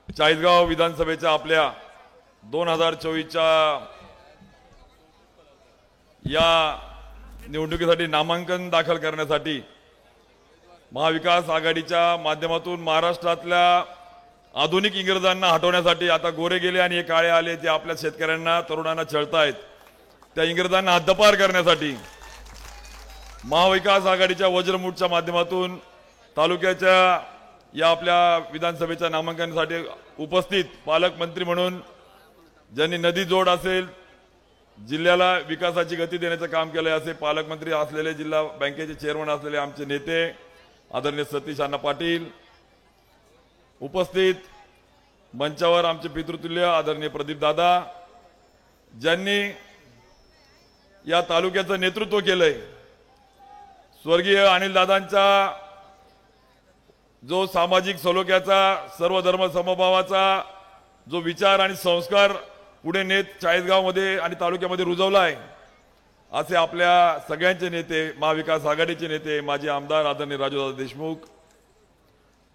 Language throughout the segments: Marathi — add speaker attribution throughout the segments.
Speaker 1: चाळीसगाव विधानसभेच्या आपल्या 2024च्या या निवडणुकीसाठी नामांकन दाखल करण्यासाठी महाविकास आघाडीच्या माध्यमातून महाराष्ट्रातल्या आधुनिक इंग्रजांना हटवण्यासाठी आता गोरे गेले आणि हे काळे आले जे आपल्या शेतकऱ्यांना तरुणांना छळतायत, त्या इंग्रजांना हद्दपार करण्यासाठी महाविकास आघाडीच्या वज्रमूठच्या माध्यमातून तालुक्याच्या या आपल्या विधानसभेच्या नामांकनासाठी उपस्थित पालकमंत्री म्हणून ज्यांनी नदी जोड असेल, जिल्ह्याला विकासाची गती देण्याचं काम केलंय असे पालकमंत्री असलेले, जिल्हा बँकेचे चेअरमन असलेले आमचे नेते आदरणीय सतीश अण्णा पाटील, उपस्थित मंचावर आमचे पितृतुल्य आदरणीय प्रदीप दादा, ज्यांनी या तालुक्याचं नेतृत्व केलंय, स्वर्गीय अनिल दादांचा जो सामाजिक सलोख्याचा, सर्व धर्म समभावाचा जो विचार आणि संस्कार पुढे नेत चाळीसगावमध्ये आणि तालुक्यामध्ये रुजवलाय, असे आपल्या सगळ्यांचे नेते, महाविकास आघाडीचे नेते, माजी आमदार आदरणीय राजूदादा देशमुख,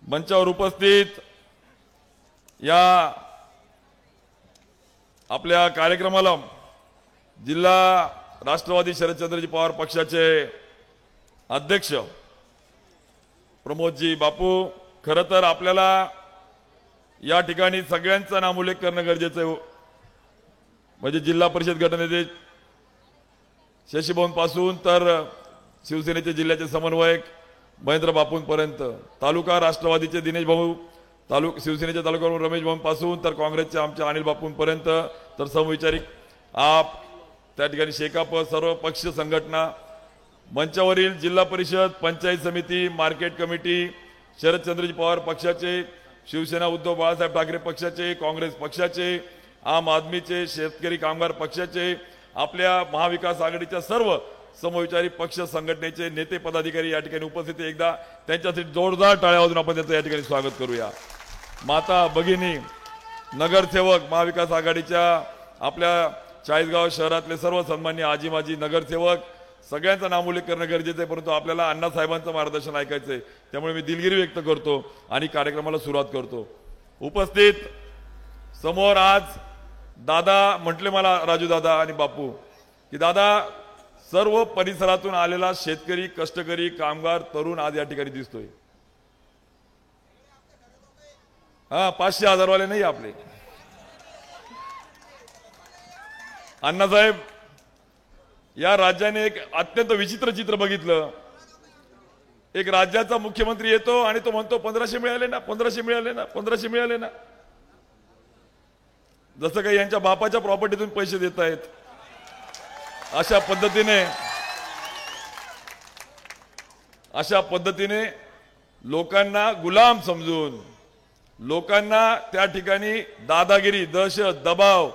Speaker 1: मंचावर उपस्थित या आपल्या कार्यक्रमाला जिल्हा राष्ट्रवादी शरदचंद्रजी पवार पक्षाचे अध्यक्ष प्रमोदजी बापू, खरं तर आपल्याला या ठिकाणी सगळ्यांचा नामोल्लेख करणं गरजेचं आहे. म्हणजे जिल्हा परिषद गटनेते शशीभवन पासून तर शिवसेनेचे जिल्ह्याचे समन्वयक महेंद्र बापूंपर्यंत, तालुका राष्ट्रवादीचे दिनेश भाऊ, शिवसेनेच्या तालुक्यावरून रमेश भाऊ पासून तर काँग्रेसचे आमच्या अनिल बापूंपर्यंत, तर समविचारिक आप, त्या ठिकाणी शेकाप, सर्व पक्ष संघटना, मंचावरील जिल्हा परिषद, पंचायत समिती, मार्केट कमिटी, शरदचंद्रजी पवार पक्षाचे, शिवसेना उद्धव बाळासाहेब ठाकरे पक्षाचे, काँग्रेस पक्षाचे, आम आदमीचे, शेतकरी कामगार पक्षाचे, आपल्या महाविकास आघाडीच्या सर्व समविचारी पक्ष संघटनेचे नेते पदाधिकारी या ठिकाणी उपस्थित, एकदा त्यांच्यासाठी जोरदार टाळ्या वाजून आपण त्यांचं या ठिकाणी स्वागत करूया. माता भगिनी, नगरसेवक, महाविकास आघाडीच्या आपल्या चाळीसगाव शहरातले सर्व सन्मान्य आजी माजी नगरसेवक, सगळ्यांचा नामोल्लेख करणं गरजेचं आहे, परंतु आपल्याला अण्णासाहेबांचं मार्गदर्शन ऐकायचंय, त्यामुळे मी दिलगिरी व्यक्त करतो आणि कार्यक्रमाला सुरुवात करतो. उपस्थित समोर आज दादा म्हटले मला, राजू दादा आणि बापू, की दादा सर्व परिसरातून आलेला शेतकरी, कष्टकरी, कामगार, तरुण आज या ठिकाणी दिसतोय. 500,000 वाले नाही आपले. अण्णासाहेब, या राज्याने एक अत्यंत विचित्र चित्र बघितलं. एक राज्याचा मुख्यमंत्री येतो आणि तो म्हणतो 1500 मिळाले ना, 1500 मिळाले ना, 1500 मिळाले ना, जसं काही यांच्या बापाच्या प्रॉपर्टीतून पैसे देत आहेत. अशा पद्धतीने लोकांना गुलाम समजून, लोकांना त्या ठिकाणी दादागिरी, दहशत, दबाव,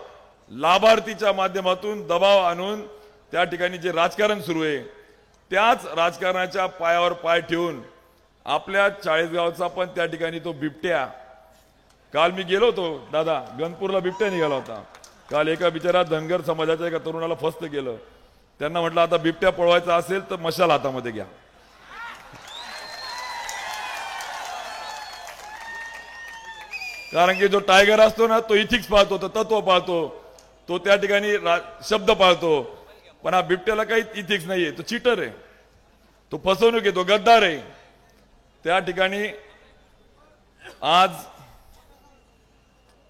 Speaker 1: लाभार्थीच्या माध्यमातून दबाव आणून त्या ठिकाणी जे राजकारण सुरू आहे, त्याच राजकारणाच्या पायावर पाय ठेवून आपल्या चाळीसगावचा पण त्या ठिकाणी तो बिबट्या, काल मी गेलो होतो दादा, गणपूरला बिबट्या निघाला होता. काल एका बिचारा धनगर समाजाच्या एका तरुणाला फस्त केलं. त्यांना म्हटलं आता बिबट्या पळवायचा असेल तर मशाल हातामध्ये घ्या. कारण की जो टायगर असतो ना, तो इथिक्स पाळतो, तो तत्व पाळतो, तो त्या ठिकाणी शब्द पाळतो. पण हा बिबट्याला काही इथिक्स नाहीये, तो चीटर आहे, तो फसवणूक आहे, तो गद्दार आहे. त्या ठिकाणी आज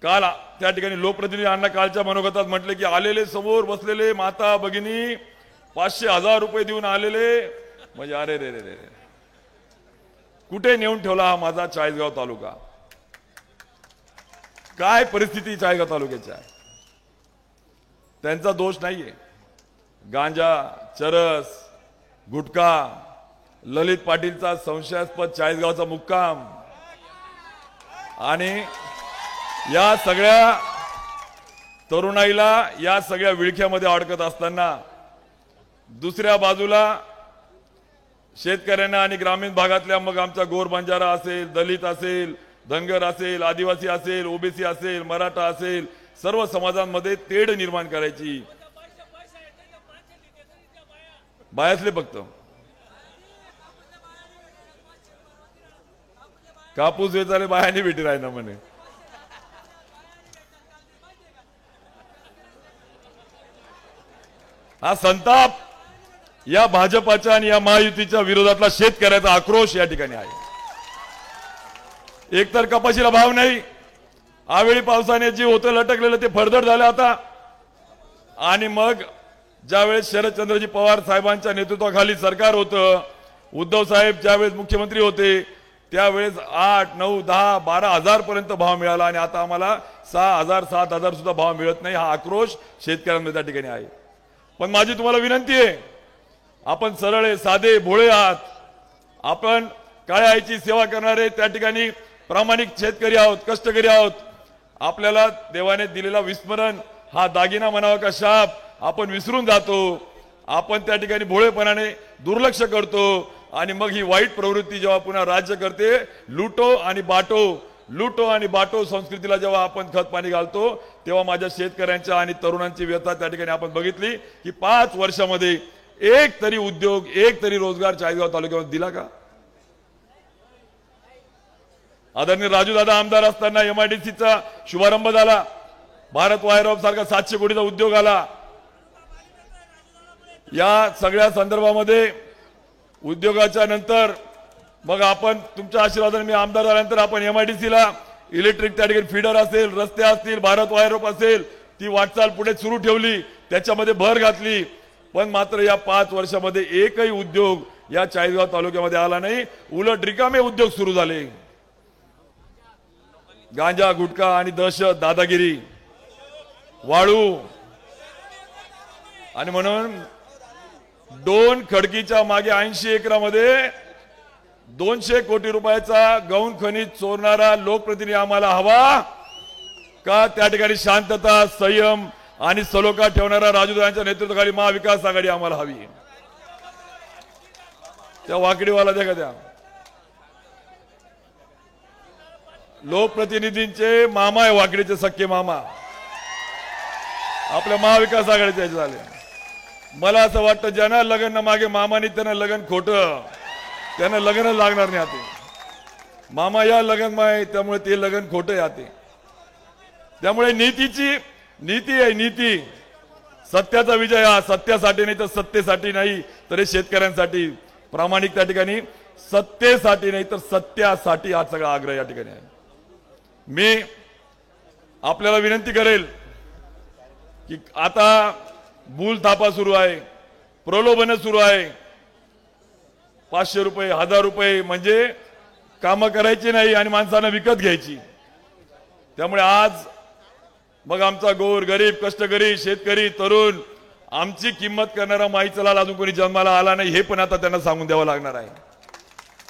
Speaker 1: काल त्या ठिकाणी लोकप्रतिनिधी अण्णा कालच्या मनोगतात म्हटले की आलेले समोर बसलेले माता भगिनी 500,000 रुपये देऊन आलेले, म्हणजे अरे रे रे रे, कुठे नेऊन ठेवला हा माझा चाळीसगाव तालुका. काय परिस्थिती चाळीसगाव तालुक्याची आहे. त्यांचा दोष नाहीये. गांजा, चरस, गुटखा, ललित पाटीलचा संशयास्पद चाळीसगावचा मुक्काम आणि या सगळ्या तरुणाईला या सगळ्या विळख्यामध्ये अडकत असताना दुसऱ्या बाजूला शेतकऱ्यांना आणि ग्रामीण भागातल्या, मग आमचा गोर बंजारा असेल, दलित असेल, धनगर असेल, आदिवासी असेल, ओबीसी असेल, मराठा असेल, सर्व समाजांमध्ये तेढ निर्माण करायची. बायासले फक्त कापूस वेचायला बायाने भेटी राहिना म्हणे. हा संताप या भाजपाच्या आणि या महायुतीच्या विरोधातला शेतकऱ्याचा आक्रोश या ठिकाणी आहे. एकतर कपाशीला भाव नाही, आवेळी पावसाने जे होतं लटकलेलं ते फडदड झालं आता. आणि मग ज्यावेळेस शरदचंद्रजी पवार साहेबांच्या नेतृत्वाखाली सरकार होतं, उद्धव साहेब ज्यावेळेस मुख्यमंत्री होते त्यावेळेस 8, 9, 10, 12,000 पर्यंत भाव मिळाला आणि आता आम्हाला 6,000, 7,000 सुद्धा भाव मिळत नाही. हा आक्रोश शेतकऱ्यांमध्ये त्या ठिकाणी आहे. पण माझी तुम्हाला विनंती आहे, आपण सरळ साधे भोळे आहात, आपण काळ्या आईची सेवा करणारे त्या ठिकाणी प्रामाणिक शेतकरी आहोत, कष्टकरी आहोत. आपल्याला देवाने दिलेला विस्मरण हा दागिना म्हणावा का शाप आपण विसरून जातो. आपण त्या ठिकाणी भोळेपणाने दुर्लक्ष करतो आणि मग ही वाईट प्रवृत्ती जेव्हा पुन्हा राज्य करते, लुटो आणि बाटो संस्कृतीला जेव्हा आपण खत पाणी घालतो, तेव्हा माझ्या शेतकऱ्यांच्या आणि तरुणांची व्यथा त्या ठिकाणी आपण बघितली की 5 वर्षामध्ये एक तरी उद्योग, एक तरी रोजगार चाळीसगाव तालुक्यामध्ये दिला का? आदरणीय राजूदादा आमदार असताना MIDCचा शुभारंभ झाला, भारत वायर सारखा 700 कोटीचा उद्योग आला. या सगळ्या संदर्भामध्ये उद्योगाच्या नंतर मग आपण तुमच्या आशीर्वादाने मी आमदार झाल्यानंतर आपण MIDCला इलेक्ट्रिक त्या ठिकाणी फीडर असेल, रस्ते असतील, भारत वायर असेल, ती वाटचाल पुढे सुरू ठेवली, त्याच्यामध्ये भर घातली. पण मात्र या 5 वर्षामध्ये एकही उद्योग या चाळीसगाव तालुक्यामध्ये आला नाही. उलट रिकामे उद्योग सुरू झाले. गांजा, गुटखा आणि दहशत, दादागिरी, वाळू. आणि म्हणून 2 खडकीच्या मागे 80 एकरामध्ये 200 कोटी रुपयाचा गौण खनिज चोरणारा लोकप्रतिनिधी आम्हाला हवा का? त्या ठिकाणी शांतता, संयम आणि सलोखा ठेवणारा राजूदादांच्या नेतृत्वाखाली महाविकास आघाडी आम्हाला हवी. त्या वाकडीवाला द्या का? द्या. लोकप्रतिनिधींचे मामा आहे, वाकडीचे सख्खे मामा आपल्या महाविकास आघाडीचे झाले. मला असं वाटतं ज्यांना लग्न मागे मामानी त्यांना लग्न खोटं, त्यांना लग्न लागणार नाही. आते मामा या लग्न माय, त्यामुळे ते लग्न खोटं याते. त्यामुळे नीती आहे, नीती. सत्याचा विजय हा सत्यासाठी नाही तर सत्तेसाठी नाही, तर हे शेतकऱ्यांसाठी. प्रामाणिक त्या ठिकाणी सत्तेसाठी नाही तर सत्यासाठी हा सगळा आग्रह या ठिकाणी आहे. मी आपल्याला विनंती करेल की आता भूल थापा सुरू आहे, प्रलोभन सुरू आहे. 500 रुपये, 1000 रुपये म्हणजे कामं करायची नाही आणि माणसांना विकत घ्यायची. त्यामुळे आज मग आमचा गोर गरीब, कष्टकरी, शेतकरी, तरुण, आमची किंमत करणारा माईचा अजून कोणी जन्माला आला नाही, हे पण आता त्यांना सांगून द्यावं लागणार आहे.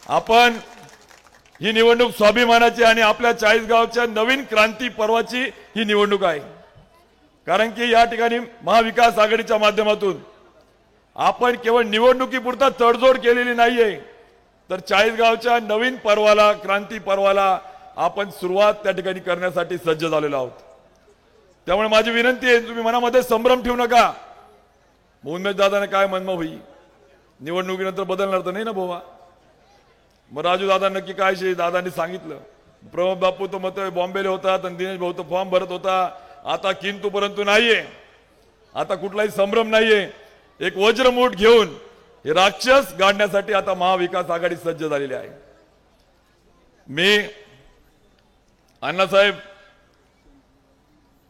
Speaker 1: आपण ही निवडणूक स्वाभिमानाची आणि आपल्या चाळीसगावच्या नवीन क्रांती पर्वाची ही निवडणूक आहे. कारण की या ठिकाणी महाविकास आघाडीच्या माध्यमातून आपण केवळ निवडणुकीपुरता तडजोड केलेली नाहीये, तर चाळीसगावच्या नवीन पर्वाला, क्रांती पर्वाला आपण सुरुवात त्या ठिकाणी करण्यासाठी सज्ज झालेलो आहोत. त्यामुळे माझी विनंती आहे, तुम्ही मनामध्ये संभ्रम ठेवू नका. उमेश दादाने काय म्हणणं होईल, निवडणुकीनंतर बदलणार तर नाही ना बोवा. मग राजू दादा नक्की काय शे? दादांनी सांगितलं. प्रमोद बापू तो मत बॉम्बेला होतात आणि दिनेश भाऊ तो फॉर्म भरत होता. आता किंतु परंतु नाहीये, आता कुठलाही संभ्रम नाहीये. एक वज्रमूठ घेऊन हे राक्षस गाडण्यासाठी आता महाविकास आघाडी सज्ज झालेली आहे. मी अण्णासाहेब,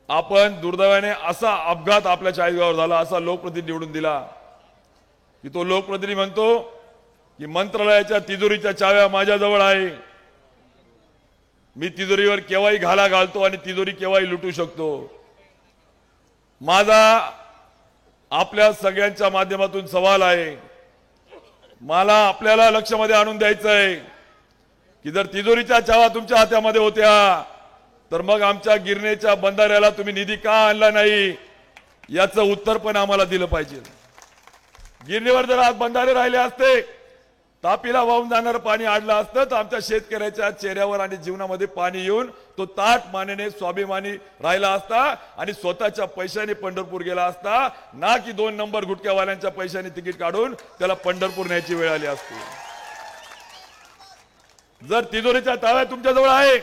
Speaker 1: आपण दुर्दैवाने असा अपघात आपल्या चाळीसगावावर झाला, असा लोकप्रतिनिधी निवडून दिला की तो लोकप्रतिनिधी म्हणतो की मंत्रालयाच्या तिजोरीच्या चाव्या माझ्याजवळ आहे, मी तिजोरीवर केव्हाही घाला घालतो आणि तिजोरी केव्हाही लुटू शकतो. माझा आपल्या सगळ्यांच्या माध्यमातून सवाल आहे, मला आपल्याला लक्षामध्ये आणून द्यायचं आहे की जर तिजोरीच्या चाव्या तुमच्या हातामध्ये होत्या तर मग आमच्या गिरणेच्या बंधाऱ्याला तुम्ही निधी का आणला नाही, याचं उत्तर पण आम्हाला दिलं पाहिजे. गिरणीवर जर आज बंधारे राहिले असते, तापीला वाहून जाणारं पाणी अडलं असतं तर आमच्या शेतकऱ्याच्या चेहऱ्यावर आणि जीवनामध्ये पाणी येऊन तो ताट मानेने स्वाभिमानी राहिला असता आणि स्वतःच्या पैशाने पंढरपूर गेला असता, ना की 2 नंबर गुटख्यावाल्यांच्या पैशाने तिकीट काढून त्याला पंढरपूर न्यायची वेळ आली असती. जर तिजोरीच्या चाव्या तुमच्याजवळ आहे,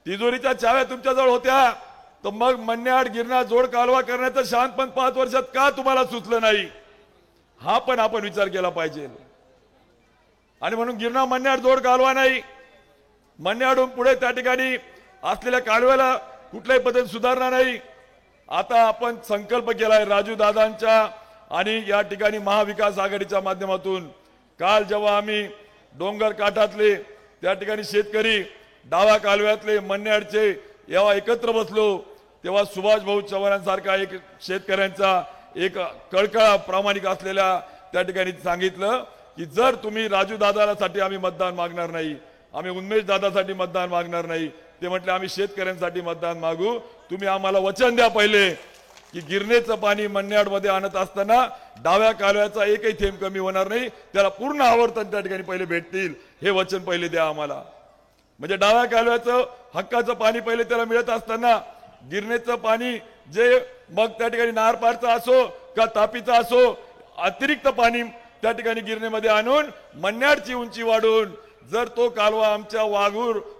Speaker 1: तिजोरीच्या चाव्या तुमच्याजवळ होत्या तर मग मन्याड गिरणा जोड कालवा करण्याचं शांतपण 5 वर्षात का तुम्हाला सुचलं नाही, हा पण आपण विचार केला पाहिजे. आणि म्हणून गिरणा मन्याड जोड कालवा नाही, मन्याडून पुढे त्या ठिकाणी असलेल्या कालव्याला कुठल्याही पद्धतीने सुधारणा नाही. आता आपण संकल्प केलाय राजू दादांच्या आणि या ठिकाणी महाविकास आघाडीच्या माध्यमातून. काल जेव्हा आम्ही डोंगर काठातले त्या ठिकाणी शेतकरी डावा कालव्यातले मन्याडचे जेव्हा एकत्र बसलो तेव्हा सुभाष भाऊ चव्हाणांसारखा एक शेतकऱ्यांचा एक कळकळा प्रामाणिक असलेल्या त्या ठिकाणी सांगितलं की जर तुम्ही राजू दादासाठी आम्ही मतदान मागणार नाही, आम्ही उन्मेष दादासाठी मतदान मागणार नाही, ते म्हटले आम्ही शेतकऱ्यांसाठी मतदान मागू. तुम्ही आम्हाला वचन द्या पहिले की गिरणेचं पाणी मन्याडमध्ये आणत असताना डाव्या कालव्याचा एकही थेंब कमी होणार नाही, त्याला पूर्ण आवर्तन त्या ठिकाणी पहिले भेटतील, हे वचन पहिले द्या आम्हाला. म्हणजे डाव्या कालव्याचं हक्काचं पाणी पहिले त्याला मिळत असताना गिरणेचं पाणी जे मग त्या ठिकाणी नारपारचं असो का तापीचं असो अतिरिक्त पाणी त्या ठिकाणी गिरणेमध्ये आणून मन्याडची उंची वाढून जर तो कालवा आमच्या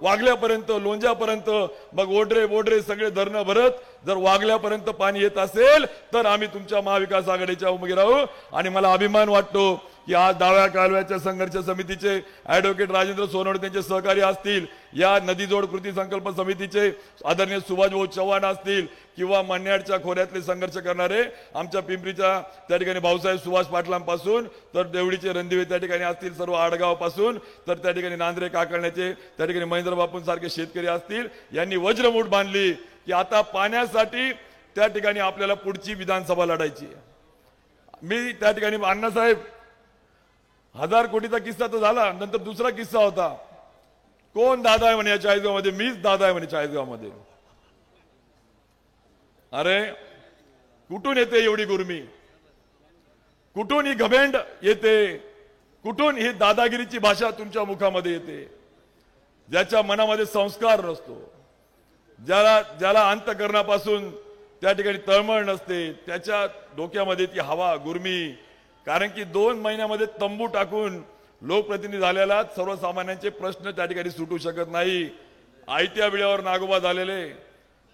Speaker 1: वागल्यापर्यंत लोंज्यापर्यंत मग ओढरे सगळे धरणं भरत जर वागल्यापर्यंत पाणी येत असेल तर आम्ही तुमच्या महाविकास आघाडीच्या उमेदवार राहू. आणि मला अभिमान वाटतो की आज डाव्या कालव्याच्या संघर्ष समितीचे ऍडव्होकेट राजेंद्र सोनवणे त्यांचे सहकारी असतील, या नदीजोड कृती संकल्प समितीचे आदरणीय सुभाषभाऊ चव्हाण असतील किंवा मन्याडच्या खोऱ्यातले संघर्ष करणारे आमच्या पिंपरीच्या त्या ठिकाणी भाऊसाहेब सुभाष पाटलांपासून तर देवडीचे रणदिवे त्या ठिकाणी असतील, सर्व आडगाव पासून तर त्या ठिकाणी नांद्रे काकळण्याचे त्या ठिकाणी महेंद्र बापूं सारखे शेतकरी असतील, यांनी वज्रमूठ बांधली की आता पाण्यासाठी त्या ठिकाणी आपल्याला पुढची विधानसभा लढायची. मी त्या ठिकाणी अण्णासाहेब 1000 कोटीचा किस्सा तर झाला, नंतर दुसरा किस्सा होता, कोण दादा आहे म्हणे या चाळीसगाव मध्ये, मीच दादा आहे म्हणे चाळीसगाव मध्ये. अरे कुठून येते एवढी गुरमी, कुठून ही घमेंड येते, कुठून ही दादागिरीची भाषा तुमच्या मुखामध्ये येते. ज्याच्या मनामध्ये संस्कार नसतो, ज्याला अंतःकरणापासून त्या ठिकाणी तळमळ नसते, त्याच्या डोक्यामध्ये ती हवा गुरमी. कारण की 2 महिन्यामध्ये तंबू टाकून लोकप्रतिनिधी झालेला सर्वसामान्यांचे प्रश्न त्या ठिकाणी सुटू शकत नाही. आयत्या वेळेवर नागोबा झालेले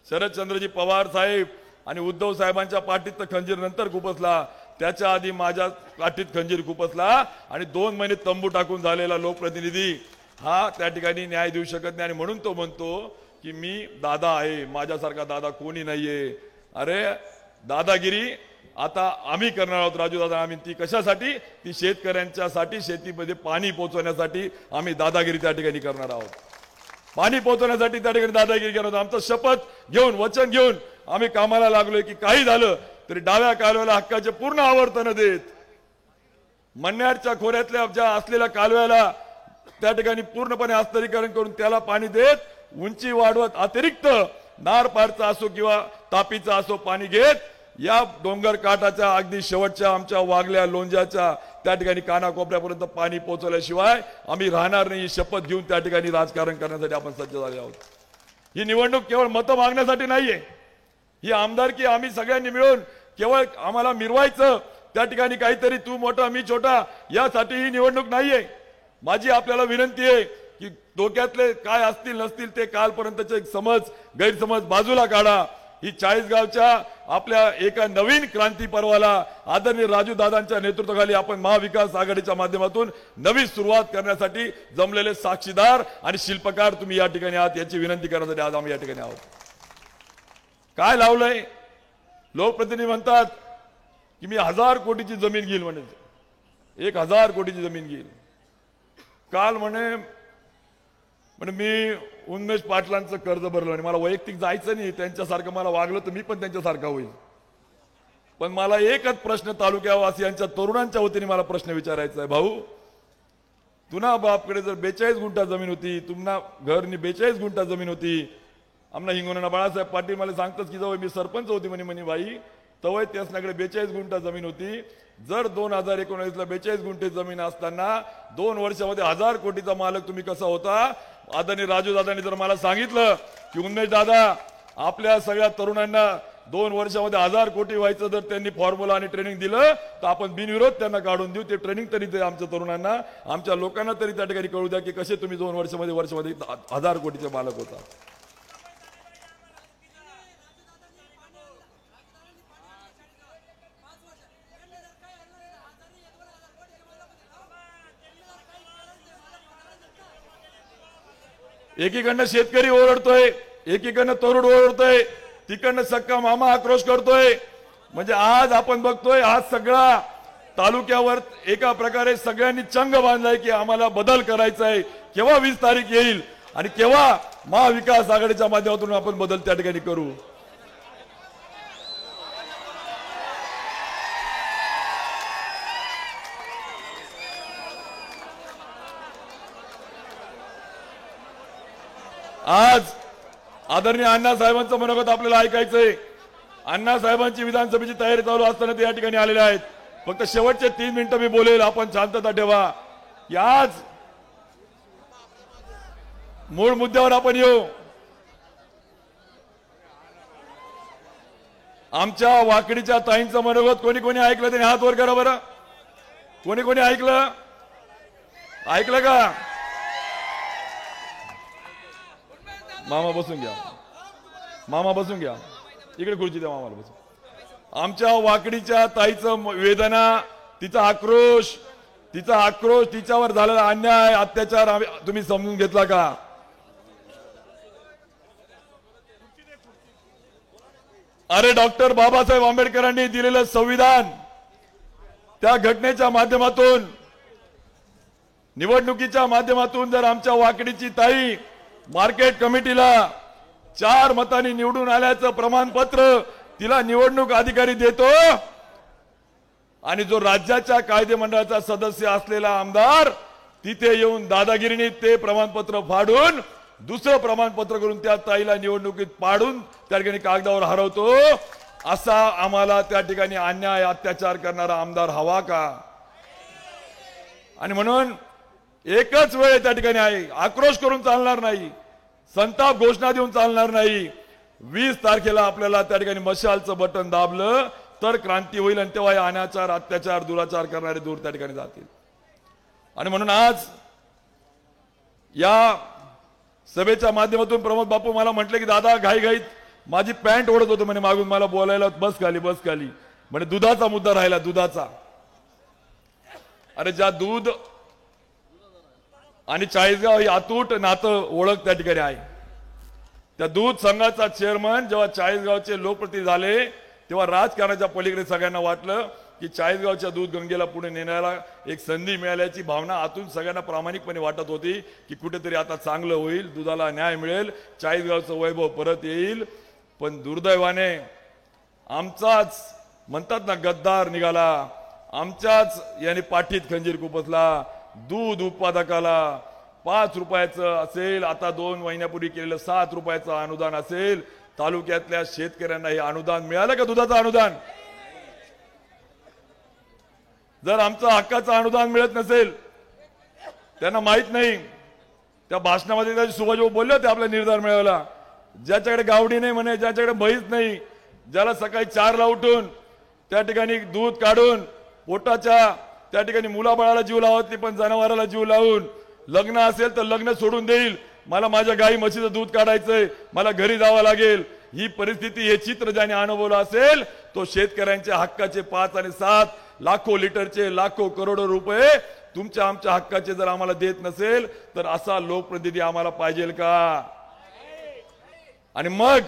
Speaker 1: शरदचंद्रजी पवार साहेब आणि उद्धव साहेबांच्या पाठीत तर खंजीर नंतर खुपसला, त्याच्या आधी माझ्या पाठीत खंजीर खुपसला आणि 2 महिने तंबू टाकून झालेला लोकप्रतिनिधी हा त्या ठिकाणी न्याय देऊ शकत नाही. आणि म्हणून तो म्हणतो की मी दादा आहे, माझ्यासारखा दादा कोणी नाहीये. अरे दादागिरी आता आम्ही करणार आहोत राजू दादा. आम्ही ती कशासाठी, ती शेतकऱ्यांच्यासाठी, शेतीमध्ये पाणी पोहोचवण्यासाठी आम्ही दादागिरी त्या ठिकाणी करणार आहोत. पाणी पोहोचवण्यासाठी त्या ठिकाणी दादागिरी करणार आहोत. आमचं शपथ घेऊन वचन घेऊन आम्ही कामाला लागलोय की काही झालं तरी डाव्या कालव्याला हक्काचे पूर्ण आवर्तन देत, मन्याडच्या खोऱ्यातल्या ज्या असलेल्या कालव्याला त्या ठिकाणी पूर्णपणे हस्तांतरीकरण करून त्याला पाणी देत, उंची वाढवत अतिरिक्त नारपारचा असो किंवा तापीचा असो पाणी घेत या डोंगर काठाच्या अगदी शेवटच्या आमच्या वागल्या लोंज्याच्या त्या ठिकाणी कानाकोपऱ्यापर्यंत पाणी पोहोचवल्याशिवाय आम्ही राहणार नाही. शपथ घेऊन त्या ठिकाणी राजकारण करण्यासाठी आपण सज्ज झाले आहोत. ही निवडणूक केवळ मतं मागण्यासाठी नाहीये, ही आमदारकी आम्ही सगळ्यांनी मिळून केवळ आम्हाला मिरवायचं, त्या ठिकाणी काहीतरी तू मोठा मी छोटा यासाठी ही निवडणूक नाहीये. माझी आपल्याला विनंती आहे की डोक्यातले काय असतील नसतील ते कालपर्यंतचे गैरसमज बाजूला काढा. ही चाळीसगावच्या आपल्या एका नवीन क्रांती पर्वाला आदरणीय राजू दादांच्या नेतृत्वाखाली आपण महाविकास आघाडीच्या माध्यमातून नवी सुरुवात करण्यासाठी जमलेले साक्षीदार आणि शिल्पकार तुम्ही या ठिकाणी आहात, याची विनंती करण्यासाठी आज आम्ही या ठिकाणी आहोत. काय लावलंय, लोकप्रतिनिधी म्हणतात की मी 1000 कोटीची जमीन घेईल, म्हणे 1000 कोटीची जमीन घेईल. काल म्हणे मी उन्मेष पाटलांचं कर्ज भरलं आणि मला वैयक्तिक जायचं नाही, त्यांच्यासारखं मला वागलं तर मी पण त्यांच्यासारखा होईल. पण मला एकच प्रश्न तालुक्यावासियांच्या तरुणांच्या वतीने मला प्रश्न विचारायचा आहे, भाऊ तुना बापकडे जर 42 गुंठा जमीन होती, तुम्हाला घरनी 42 गुंठा जमीन होती, आमना हिंगोना बाळासाहेब पाटील मला सांगतात की जवळ मी सरपंच होती म्हणे बाई तवय त्यासनाकडे 42 गुंठा जमीन होती. जर 2019ला 42 गुंठे जमीन असताना 2 वर्षामध्ये 1000 कोटीचा मालक तुम्ही कसा होता. आदरणीय राजू दादांनी जर मला सांगितलं की उन्मेष दादा आपल्या सगळ्या तरुणांना 2 वर्षामध्ये 1000 कोटी व्हायचं जर त्यांनी फॉर्म्युला आणि ट्रेनिंग दिलं तर आपण बिनविरोध त्यांना काढून देऊ. ते ट्रेनिंग तरी ते आमच्या तरुणांना आमच्या लोकांना तरी त्या ठिकाणी कळू द्या की कसे तुम्ही 2 वर्षामध्ये 1000 कोटीचे मालक होता. एकीकडनं शेतकरी ओरडतोय, एकीकडनं तरुण ओरडतोय, तिकडनं सक्का मामा आक्रोश करतोय. म्हणजे आज आपण बघतोय आज सगळा तालुक्यावर एका प्रकारे सगळ्यांनी चंग बांधलाय की आम्हाला बदल करायचा आहे. केव्हा 20 तारीख येईल आणि केव्हा महाविकास आघाडीच्या माध्यमातून आपण बदल त्या ठिकाणी करू. आज आदरणीय अण्णासाहेबांचं मनोगत आपल्याला ऐकायचंय. अण्णासाहेबांची विधानसभेची तयारी चालू असताना ते या ठिकाणी आलेले आहेत. फक्त शेवटचे 3 मिनिटं मी बोलेल, आपण शांतता ठेवा. आज मूळ मुद्द्यावर आपण येऊ. आमच्या वाकडीच्या ताईंचं मनोगत कोणी कोणी ऐकलं त्यांनी हात वर करा बरं. कोणी कोणी ऐकलं? ऐकलं का? मामा बसून घ्या, मामा बसून घ्या, इकडे खुर्ची द्या मामाला बसून. आमच्या वाकडीच्या ताईचं वेदना, तिचा आक्रोश, तिच्यावर झालेला अन्याय अत्याचार तुम्ही समजून घेतला का? अरे डॉक्टर बाबासाहेब आंबेडकरांनी दिलेलं संविधान, त्या घटनेच्या माध्यमातून, निवडणुकीच्या माध्यमातून जर आमच्या वाकडीची ताई मार्केट कमिटीला 4 मतांनी निवडून आल्याचं प्रमाणपत्र तिला निवडणूक अधिकारी देतो आणि जो राज्याच्या कायदेमंडळाचा सदस्य असलेला आमदार तिथे येऊन दादागिरीने ते प्रमाणपत्र फाडून दुसरं प्रमाणपत्र करून त्या ताईला निवडणुकीत पाडून त्या ठिकाणी कागदावर हरवतो, असा आम्हाला त्या ठिकाणी अन्याय अत्याचार करणारा आमदार हवा का? आणि म्हणून एकच वेळ त्या ठिकाणी आहे. आक्रोश करून चालणार नाही, संताप घोषणा देऊन चालणार नाही. 20 तारखेला आपल्याला त्या ठिकाणी मशालचं बटन दाबलं तर क्रांती होईल आणि तेव्हा अनाचार अत्याचार दुराचार करणारे दूर त्या ठिकाणी जातील. आणि म्हणून आज या सभेच्या माध्यमातून प्रमोद बापू मला म्हटले की दादा घाईघाईत माझी पॅन्ट ओढत होतो म्हणे मागून मला बोलायला, बस खाली म्हणे दुधाचा मुद्दा राहिला, दुधाचा. अरे ज्या दूध आणि चाळीसगाव ही अतूट नातं ओळख त्या ठिकाणी आहे. त्या दूध संघाचा चेअरमन जेव्हा चाळीसगावचे लोकप्रतिनिधी झाले तेव्हा राजकारणाच्या पलीकडे सगळ्यांना वाटलं की चाळीसगावच्या दूध गंगेला पुढे नेण्याला एक संधी मिळाल्याची भावना आतून सगळ्यांना प्रामाणिकपणे वाटत होती की कुठेतरी आता चांगलं होईल, दुधाला न्याय मिळेल, चाळीसगावचं वैभव परत येईल. पण दुर्दैवाने आमचाच म्हणतात ना गद्दार निघाला, आमच्याच याने पाठीत खंजीर खुपसला. दूध उत्पादकाला 5 रुपयाचं असेल, आता 2 महिन्यापूर्वी केलेलं 7 रुपयाचं अनुदान असेल. तालुक्यातल्या शेतकऱ्यांना हे अनुदान मिळालं का? दुधाचं अनुदान. जर आमचं हक्काचं अनुदान मिळत नसेल, त्यांना माहित नाही. त्या भाषणामध्ये सुभाष बोलले होते आपल्या निर्धार मेळाव्याला, ज्याच्याकडे गावडी नाही म्हणे, ज्याच्याकडे म्हैस नाही, ज्याला सकाळी 4ला उठून त्या ठिकाणी दूध काढून पोटाच्या त्या ठिकाणी मुलाबाळाला जीव लावत नाही पण जनावराला जीव लावून, लग्न असेल तर लग्न सोडून देईल, मला माझ्या गाई म्हशीचं दूध काढायचंय, मला घरी जावं लागेल, ही परिस्थिती हे चित्र ज्याने अनुभवलं असेल तो शेतकऱ्यांच्या हक्काचे 5 आणि 7 लाखो लिटरचे लाखो करोडो रुपये तुमच्या आमच्या हक्काचे जर आम्हाला देत नसेल तर असा लोकप्रतिनिधी आम्हाला पाहिजे का? आणि मग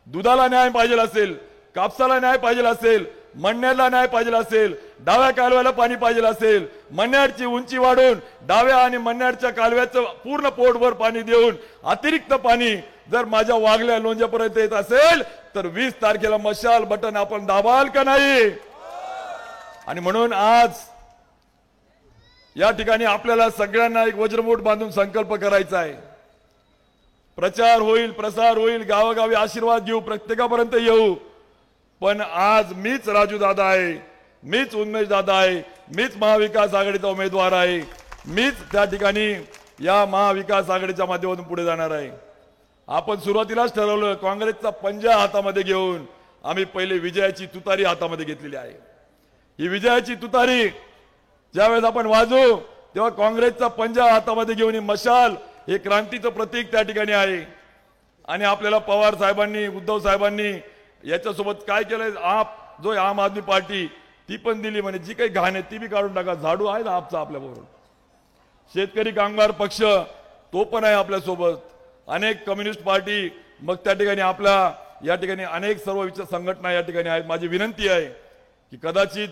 Speaker 1: दुधाला न्याय पाहिजे असेल, कापसाला न्याय पाहिजे असेल, मण्याला न्याय पाहिजे असेल, डाव्या कालव्याला पाणी पाहिजे असेल, मण्याची उंची वाढून डाव्या आणि मण्याच्या कालव्याचं पूर्ण पोटभर पाणी देऊन अतिरिक्त पाणी जर माझ्या वागल्या लोंज्यापर्यंत येत असेल तर 20 तारखेला मशाल बटन आपण दाबाल का नाही? आणि म्हणून आज या ठिकाणी आपल्याला सगळ्यांना एक वज्रमूठ बांधून संकल्प करायचा आहे. प्रचार होईल, प्रसार होईल, गावोगावी आशीर्वाद घेऊ, प्रत्येकापर्यंत येऊ. पण आज मीच राजू दादा आहे, मीच उन्मेष दादा आहे, मीच महाविकास आघाडीचा उमेदवार आहे, मीच त्या ठिकाणी या महाविकास आघाडीच्या माध्यमातून पुढे जाणार आहे. आपण सुरुवातीलाच ठरवलं काँग्रेसचा पंजा हातामध्ये घेऊन आम्ही पहिले विजयाची तुतारी हातामध्ये घेतलेली आहे. ही विजयाची तुतारी ज्यावेळेस आपण वाजू तेव्हा काँग्रेसचा पंजा हातामध्ये घेऊन ही मशाल हे क्रांतीचं प्रतीक त्या ठिकाणी आहे. आणि आपल्याला पवार साहेबांनी, उद्धव साहेबांनी याच्यासोबत काय केलंय, जो आम आदमी पार्टी ती पण दिली म्हणे जी काही घाण आहे ती बी काढून टाका, झाडू आहे ना आपचा आपल्याबरोबर. शेतकरी कामगार पक्ष तो पण आहे आपल्यासोबत. अनेक कम्युनिस्ट पार्टी, मग त्या ठिकाणी आपल्या या ठिकाणी अनेक सर्व संघटना या ठिकाणी आहेत. माझी विनंती आहे की कदाचित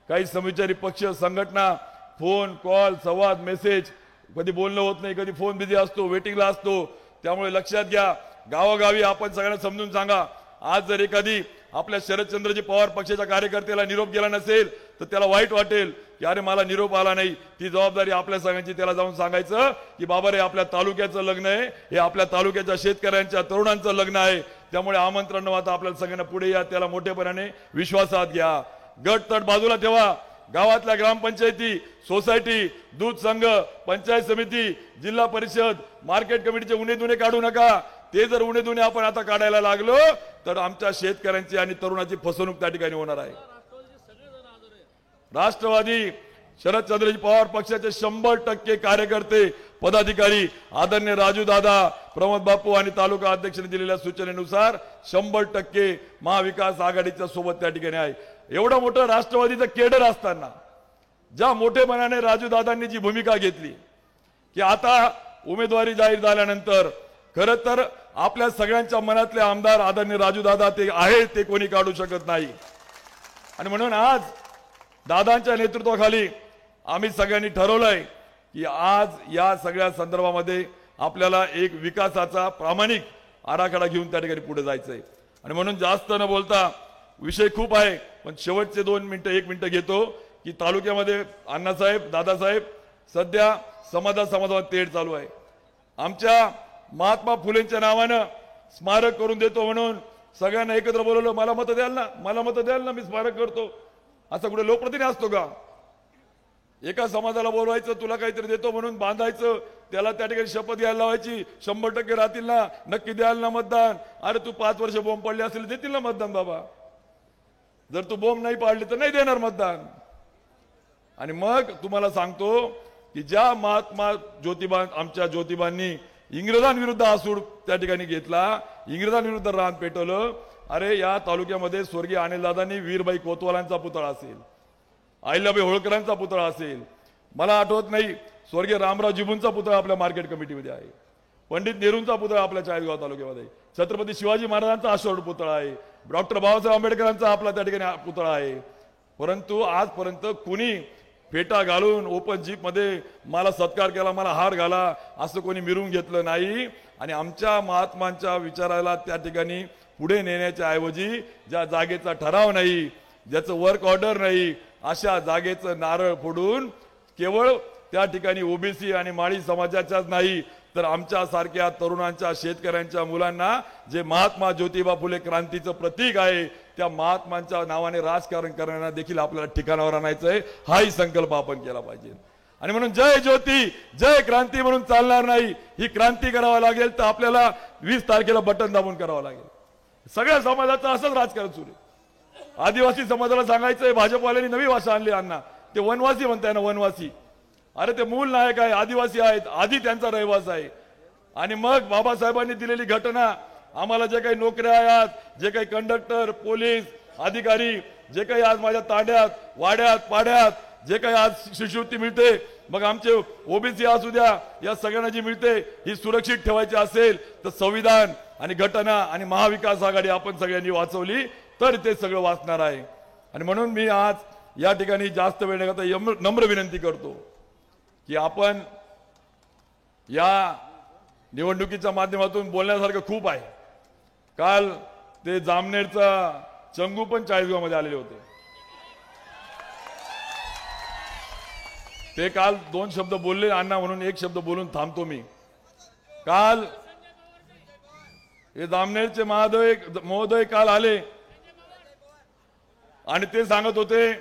Speaker 1: काही समविचारी पक्ष संघटना फोन कॉल संवाद मेसेज कधी बोलणं होत नाही, कधी फोन बिझी असतो, वेटिंगला असतो. त्यामुळे लक्षात घ्या, गावोगावी आपण सगळ्यांना समजून सांगा. आज जर एखादी आपल्या शरदचंद्रजी पवार पक्षाच्या कार्यकर्त्याला निरोप गेला नसेल तर त्याला वाईट वाटेल की अरे मला निरोप आला नाही. ती जबाबदारी आपल्या सगळ्यांची. त्याला जाऊन सांगायचं की बाबा रे आपल्या तालुक्याचं लग्न आहे, हे आपल्या तालुक्याच्या शेतकऱ्यांच्या तरुणांचं लग्न आहे. त्यामुळे आमंत्रण आता आपल्याला सगळ्यांना पुढे या, त्याला मोठेपणाने विश्वासात घ्या. गट तट बाजूला ठेवा. गावातल्या ग्रामपंचायती, सोसायटी, दूध संघ, पंचायत समिती, जिल्हा परिषद, मार्केट कमिटीचे उणे दुणे काढू नका. ते जर उणे दुणे आपण आता काढायला लागलो तर आमच्या शेतकऱ्यांची आणि तरुणाची फसवणूक त्या ठिकाणी होणार आहे. राष्ट्रवादी शरदचंद्रजी पवार पक्षाचे 100% कार्यकर्ते पदाधिकारी आदरणीय राजू दादा, प्रमोद बापू आणि तालुका अध्यक्षांनी दिलेल्या सूचनेनुसार 100% महाविकास आघाडीच्या सोबत त्या ठिकाणी आहे. एवढं मोठं राष्ट्रवादीचं केडर असताना ज्या मोठेपणाने राजू दादांनी जी भूमिका घेतली की आता उमेदवारी जाहीर झाल्यानंतर खरं तर आपल्या सगळ्यांच्या मनातले आमदार आदरणीय राजू दादा ते आहे, ते कोणी काढू शकत नाही. आणि म्हणून आज दादांच्या नेतृत्वाखाली आम्ही सगळ्यांनी ठरवलंय की आज या सगळ्या संदर्भामध्ये आपल्याला एक विकासाचा प्रामाणिक आराखडा घेऊन त्या ठिकाणी पुढे जायचंय. आणि म्हणून जास्त न बोलता, विषय खूप आहे पण शेवटचे 2 मिनिटं 1 मिनिटं घेतो की तालुक्यामध्ये अण्णासाहेब दादासाहेब सध्या समाजात तेढ चालू आहे. आमच्या महात्मा फुलेंच्या नावानं स्मारक करून देतो म्हणून सगळ्यांना एकत्र बोलवलं. मला मत द्याल ना, मला मत द्याल ना, मी स्मारक करतो. असं कुठे लोकप्रतिनिधी असतो का? एका समाजाला बोलवायचं, तुला काहीतरी देतो म्हणून बांधायचं, त्याला त्या ठिकाणी शपथ घ्यायला लावायची, 100% राहतील ना, नक्की द्याल ना मतदान. अरे तू 5 वर्ष बोंब पडले असेल देतील ना मतदान बाबा. जर तू बोंब नाही पाडली तर नाही देणार मतदान. आणि मग तुम्हाला सांगतो की ज्या महात्मा ज्योतिबा, आमच्या ज्योतिबांनी इंग्रजांविरुद्ध आसूड त्या ठिकाणी घेतला, इंग्रजांविरुद्ध रान पेटवलं. अरे या तालुक्यामध्ये स्वर्गीय अनिलदादांनी वीरबाई कोतवालांचा पुतळा असेल, अहिल्याबाई होळकरांचा पुतळा असेल, मला आठवत नाही स्वर्गीय रामराव जिबूंचा पुतळा आपल्या मार्केट कमिटीमध्ये आहे, पंडित नेहरूंचा पुतळा आपल्या चाळीसगाव तालुक्यामध्ये, छत्रपती शिवाजी महाराजांचा आषाढ पुतळा आहे, डॉक्टर बाबासाहेब आंबेडकरांचा आपला त्या ठिकाणी पुतळा आहे. परंतु आजपर्यंत कुणी फेटा घालून ओपन जीप मध्ये मला सत्कार केला, मला हार घाला असं कोणी मिरवून घेतलं नाही. आणि आमच्या महात्मांच्या विचाराला त्या ठिकाणी पुढे नेण्याच्या ऐवजी ज्या जागेचा ठराव नाही, ज्याचं वर्क ऑर्डर नाही, अशा जागेचं नारळ फोडून केवळ त्या ठिकाणी ओबीसी आणि माळी समाजाच्याच नाही तर आमच्या सारख्या तरुणांच्या, शेतकऱ्यांच्या मुलांना जे महात्मा ज्योतिबा फुले क्रांतीचं प्रतीक आहे त्या महात्मांच्या नावाने राजकारण करणाऱ्यांना देखील आपल्याला ठिकाणावर आणायचंय. हाही संकल्प आपण केला पाहिजे. आणि म्हणून जय ज्योती जय क्रांती म्हणून चालणार नाही. ही क्रांती करावं लागेल तर आपल्याला 20 तारखेला बटन दाबून करावं लागेल. सगळ्या समाजाचं असंच राजकारण सुरू आहे. आदिवासी समाजाला सांगायचंय, भाजपवाल्यांनी नवी भाषा आणली अण्णा, ते वनवासी म्हणताय ना, वनवासी. अरे ते मूल नायक आहे, आदिवासी आहेत, आधी त्यांचा रहिवास आहे. आणि मग बाबासाहेबांनी दिलेली घटना, आम्हाला जे काही नोकऱ्या आहेत, जे काही कंडक्टर, पोलीस अधिकारी, जे काही आज माझ्या तांड्यात, वाड्यात, पाड्यात जे काही आज शिष्यवृत्ती मिळते, मग आमचे ओबीसी असू द्या, या सगळ्यांना जी मिळते ही सुरक्षित ठेवायची असेल तर संविधान आणि घटना आणि महाविकास आघाडी आपण सगळ्यांनी वाचवली तर ते सगळं वाचणार आहे. आणि म्हणून मी आज या ठिकाणी जास्त वेळ न घालता नम्र विनंती करतो की आपण या निवडणुकीच्या माध्यमातून बोलण्यासारखं खूप आहे. काल ते जामनेरचा चंगू पण चाळीसगाव मध्ये आलेले होते. ते काल 2 शब्द बोलले अण्णा, म्हणून 1 शब्द बोलून थांबतो मी. काल हे जामनेरचे महोदय काल आले आणि ते सांगत होते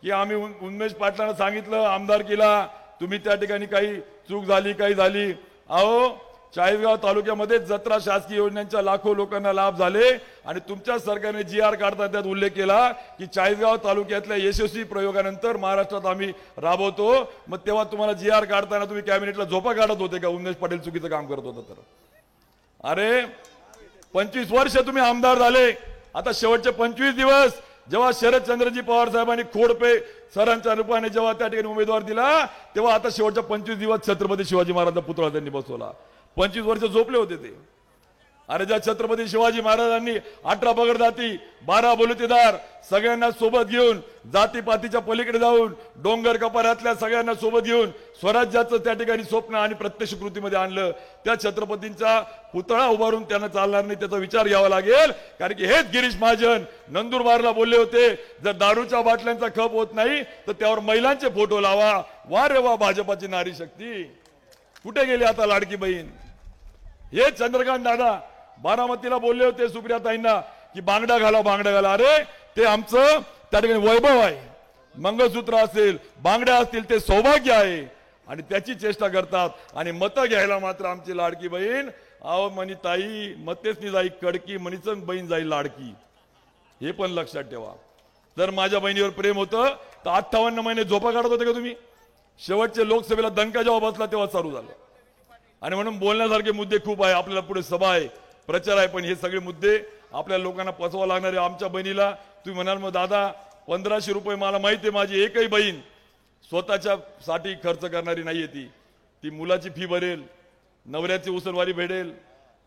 Speaker 1: की आम्ही उन्मेष पाटलांना सांगितलं आमदारकीला तुम्ही त्या ठिकाणी काही चूक झाली, काही झाली. अहो चाळीसगाव तालुक्यामध्ये जत्रा शासकीय योजनांच्या लाखो लोकांना लाभ झाले आणि तुमच्या सरकारने GR काढता त्यात उल्लेख केला की चाळीसगाव तालुक्यातल्या यशस्वी प्रयोगानंतर महाराष्ट्रात आम्ही राबवतो. मग तेव्हा तुम्हाला GR काढताना तुम्ही कॅबिनेटला झोपा काढत होते का? उन्मेष पाटील चुकीचं काम करत होतं तर. अरे 25 वर्ष तुम्ही आमदार झाले, आता शेवटचे 25 दिवस जेव्हा शरदचंद्रजी पवार साहेबांनी खोडपे सरांच्या रूपाने जेव्हा त्या ठिकाणी उमेदवार दिला, तेव्हा आता शेवटच्या 25 दिवस छत्रपती शिवाजी महाराजांचा पुतळा त्यांनी बसवला. 25 वर्ष झोपले होते ते. अरे ज्या छत्रपती शिवाजी महाराजांनी 18 पगडजाती 12 बलुतेदार सगळ्यांना सोबत घेऊन जातीपातीच्या पलीकडे जाऊन डोंगर कपाऱ्यातल्या सगळ्यांना सोबत घेऊन स्वराज्याचं त्या ठिकाणी स्वप्न आणि प्रत्यक्ष कृतीमध्ये आणलं, त्या छत्रपतींचा पुतळा उभारून त्यांना चालणार नाही, त्याचा विचार घ्यावा लागेल. कारण की हेच गिरीश महाजन नंदुरबारला बोलले होते, जर दारूच्या बाटल्यांचा खप होत नाही तर त्यावर महिलांचे फोटो लावा. वा रे वा भाजपाची नारी शक्ती. कुठे गेली आता लाडकी बहीण? हे चंद्रकांत दादा बारामतीला बोलले होते सुप्रियाताईंना की बांगडा घाला बांगडा घाला. अरे ते आमचं त्या ठिकाणी वैभव आहे. मंगळसूत्र असेल बांगड्या असतील ते सौभाग्य आहे आणि त्याची चेष्टा करतात. आणि मतं घ्यायला मात्र आमची लाडकी बहीण आव म्हणी ताई मतेच जाई कडकी म्हणीच बहीण जाईल लाडकी. हे पण लक्षात ठेवा. जर माझ्या बहिणीवर प्रेम होतं तर 58 महिने झोपा काढत होते का तुम्ही? शेवटचे लोकसभेला दणका जेव्हा बसला तेव्हा चालू झालं. आणि म्हणून बोलण्यासारखे मुद्दे खूप आहे, आपल्याला पुढे सभा आहे, प्रचार आहे, पण हे सगळे मुद्दे आपल्या लोकांना पचवा लागणार आहे. आमच्या बहिणीला तुम्ही म्हणाल मग दादा 1500 रुपये, मला माहिती आहे माझी एकही बहीण स्वतःच्या साठी खर्च करणारी नाहीये. ती मुलाची फी भरेल, नवऱ्याची उसनवारी भेटेल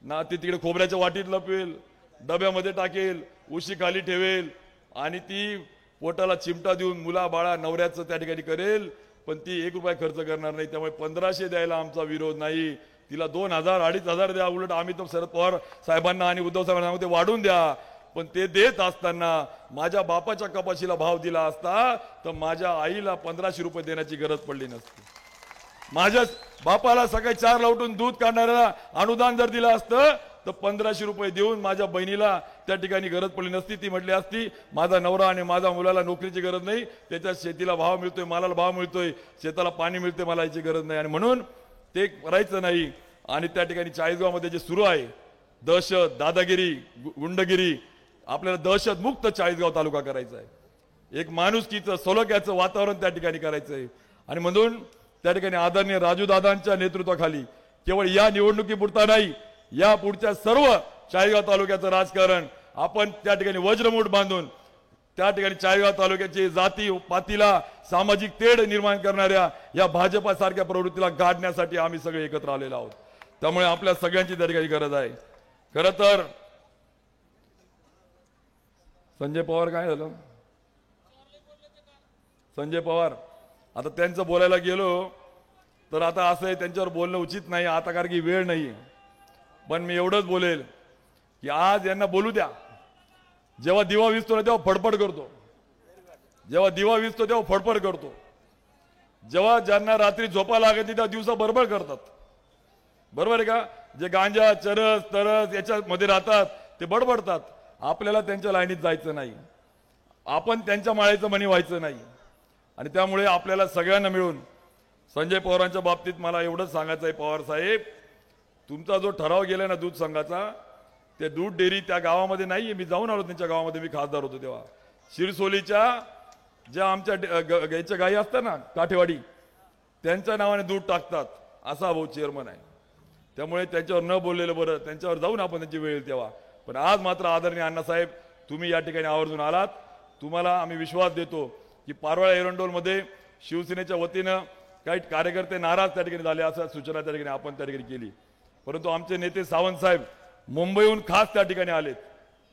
Speaker 1: ना, ती तिकडे खोबऱ्याच्या वाटीत लपवेल, डब्यामध्ये टाकेल, उशी खाली ठेवेल आणि ती पोटाला चिमटा देऊन मुला बाळा नवऱ्याचं त्या ठिकाणी करेल, पण ती 1 रुपया खर्च करणार नाही. त्यामुळे 1500 द्यायला आमचा विरोध नाही. तिला 2000 2500 द्या. उलट आम्ही तर शरद पवार साहेबांना आणि उद्धव साहेबांना ते वाढून द्या. पण ते देत असताना माझ्या बापाच्या कपाशीला भाव दिला असता तर माझ्या आईला 1500 रुपये देण्याची गरज पडली नसती. माझ्या बापाला सकाळी 4 ला उठून दूध काढणाऱ्याला अनुदान जर दिलं असतं तर 1500 रुपये देऊन माझ्या बहिणीला त्या ठिकाणी गरज पडली नसती. ती म्हटली असती माझा नवरा आणि माझ्या मुलाला नोकरीची गरज नाही, त्याच्या शेतीला भाव मिळतोय, मालाला भाव मिळतोय, शेताला पाणी मिळते, मला याची गरज नाही. आणि म्हणून ते करायचं नाही. आणि त्या ठिकाणी चाळीसगावमध्ये जे सुरू आहे दहशत, दादागिरी, गुंडगिरी, आपल्याला दहशत मुक्त चाळीसगाव तालुका करायचा आहे. एक माणुसकीचं सलोख्याचं वातावरण त्या ठिकाणी करायचं आहे. आणि म्हणून त्या ठिकाणी आदरणीय राजूदादांच्या नेतृत्वाखाली केवळ या निवडणुकीपुरता नाही, या पुढच्या सर्व चाळीसगाव तालुक्याचं राजकारण आपण त्या ठिकाणी वज्रमूठ बांधून त्या ठिकाणी चाळीसगाव तालुक्याची जाती पातीला सामाजिक तेढ निर्माण करणाऱ्या या भाजपासारख्या प्रवृत्तीला गाडण्यासाठी आम्ही सगळे एकत्र आलेलो आहोत. त्यामुळे आपल्या सगळ्यांची त्या ठिकाणी गरज आहे. खरं तर संजय पवार काय झालं? संजय पवार आता त्यांचं बोलायला गेलो तर आता असं आहे, त्यांच्यावर बोलणं उचित नाही आता, कारण की वेळ नाही. पण मी एवढंच बोलेल की आज यांना बोलू द्या. जेव्हा दिवा विजतो ना तेव्हा फडफड करतो, जेव्हा दिवा विजतो तेव्हा फडफड करतो, जेव्हा ज्यांना रात्री झोपा लागत नाही तेव्हा दिवसा बडबड करतात. बरोबर आहे का? जे गांजा चरस तरस याच्यामध्ये राहतात ते बडबडतात. आपल्याला त्यांच्या लाईनीत जायचं नाही, आपण त्यांच्या माळेचं मणी व्हायचं नाही. आणि त्यामुळे आपल्याला सगळ्यांना मिळून संजय पवारांच्या बाबतीत मला एवढंच सांगायचं आहे, पवार साहेब तुमचा जो ठराव गेला ना दूध संघाचा, ते दूध डेअरी त्या गावामध्ये नाहीये. मी जाऊन आलो त्यांच्या गावामध्ये, मी खासदार होतो तेव्हा. शिरसोलीच्या ज्या आमच्या गायच्या गायी असतात ना काठेवाडी, त्यांच्या नावाने दूध टाकतात असा भाऊ चेअरमन आहे. त्यामुळे त्यांच्यावर न बोललेलं बरं, त्यांच्यावर जाऊन आपण त्यांची वेळ तेव्हा. पण आज मात्र आदरणीय अण्णासाहेब तुम्ही या ठिकाणी आवर्जून आलात. तुम्हाला आम्ही विश्वास देतो की पारोळा एरंडोलमध्ये शिवसेनेच्या वतीनं काही कार्यकर्ते नाराज त्या ठिकाणी झाले, असं सूचना त्या ठिकाणी आपण त्या ठिकाणी केली. परंतु आमचे नेते सावंत साहेब मुंबईहून खास त्या ठिकाणी आलेत.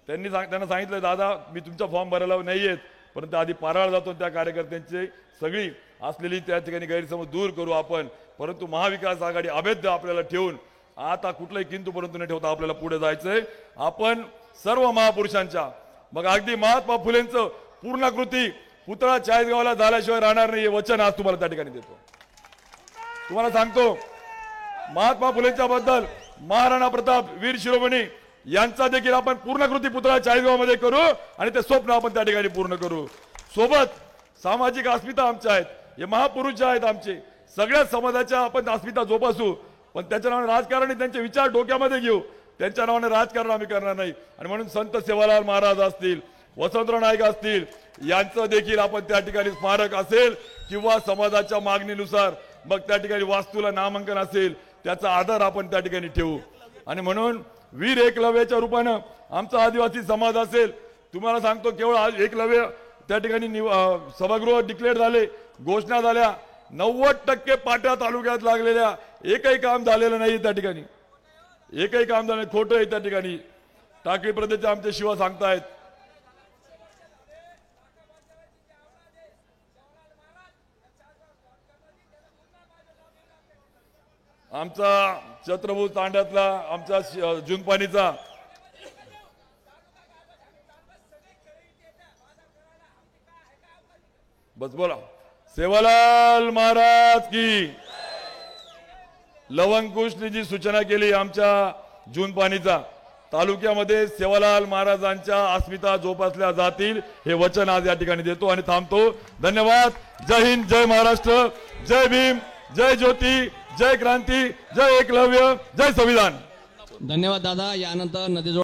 Speaker 1: त्यांना सांगितलं दादा मी तुमचा फॉर्म भरायला नाही येत, परंतु आधी पाराळ जातो, त्या कार्यकर्त्यांची सगळी असलेली त्या ठिकाणी गैरसमज दूर करू आपण. परंतु महाविकास आघाडी अभेद्य आपल्याला ठेवून आता कुठलाही किंतु परंतु न ठेवता आपल्याला पुढे जायचंय. आपण सर्व महापुरुषांच्या मग अगदी महात्मा फुलेंचं पूर्णाकृती पुतळा चाळीसगावला झाल्याशिवाय राहणार नाही, हे वचन आज तुम्हाला त्या ठिकाणी देतो. तुम्हाला सांगतो महात्मा फुलेंच्या बद्दल महाराणा प्रताप वीर शिरोमणी यांचा देखील आपण पूर्णाकृती पुतळा चाळीसगावमध्ये करू आणि ते स्वप्न आपण त्या ठिकाणी पूर्ण करू. सोबत सामाजिक अस्मिता आमच्या आहेत, हे महापुरुष जे आहेत आमचे, सगळ्या समाजाच्या आपण अस्मिता जोपासू. पण त्याच्या नावाने राजकारण त्यांचे विचार डोक्यामध्ये घेऊ, त्यांच्या नावाने राजकारण आम्ही करणार नाही. आणि म्हणून संत सेवालाल महाराज असतील, वसंतराव नाईक असतील, यांचं देखील आपण त्या ठिकाणी स्मारक असेल किंवा समाजाच्या मागणीनुसार मग त्या ठिकाणी वास्तूला नामांकन असेल, त्याचा आदर आपण त्या ठिकाणी ठेवू. आणि म्हणून वीर एकलव्याच्या रूपानं आमचा आदिवासी समाज असेल. तुम्हाला सांगतो केवळ एकलव्य त्या ठिकाणी सभागृह डिक्लेअर झाले, घोषणा झाल्या, 90% पाट्या तालुक्यात लागलेल्या एकही काम झालेलं नाही त्या ठिकाणी. एकही काम झालं नाही. खोटं आहे त्या ठिकाणी. टाकळी प्रदेशचे आमचे शिवा सांगतायत. आमचा छत्रभूत तांड्यातला आमचा जुनपाणीचा बस बोला. सेवालाल महाराज की. लवंकुशने जी सूचना केली आमच्या जुनपाणीचा तालुक्यामध्ये सेवालाल महाराजांच्या अस्मिता जोपासल्या जातील हे वचन आज या ठिकाणी देतो आणि थांबतो. धन्यवाद. जय हिंद, जय महाराष्ट्र, जय भीम, जय ज्योती, जय क्रांती, जय एकलव्य, जय संविधान.
Speaker 2: धन्यवाद दादा. यानंतर नदीजोड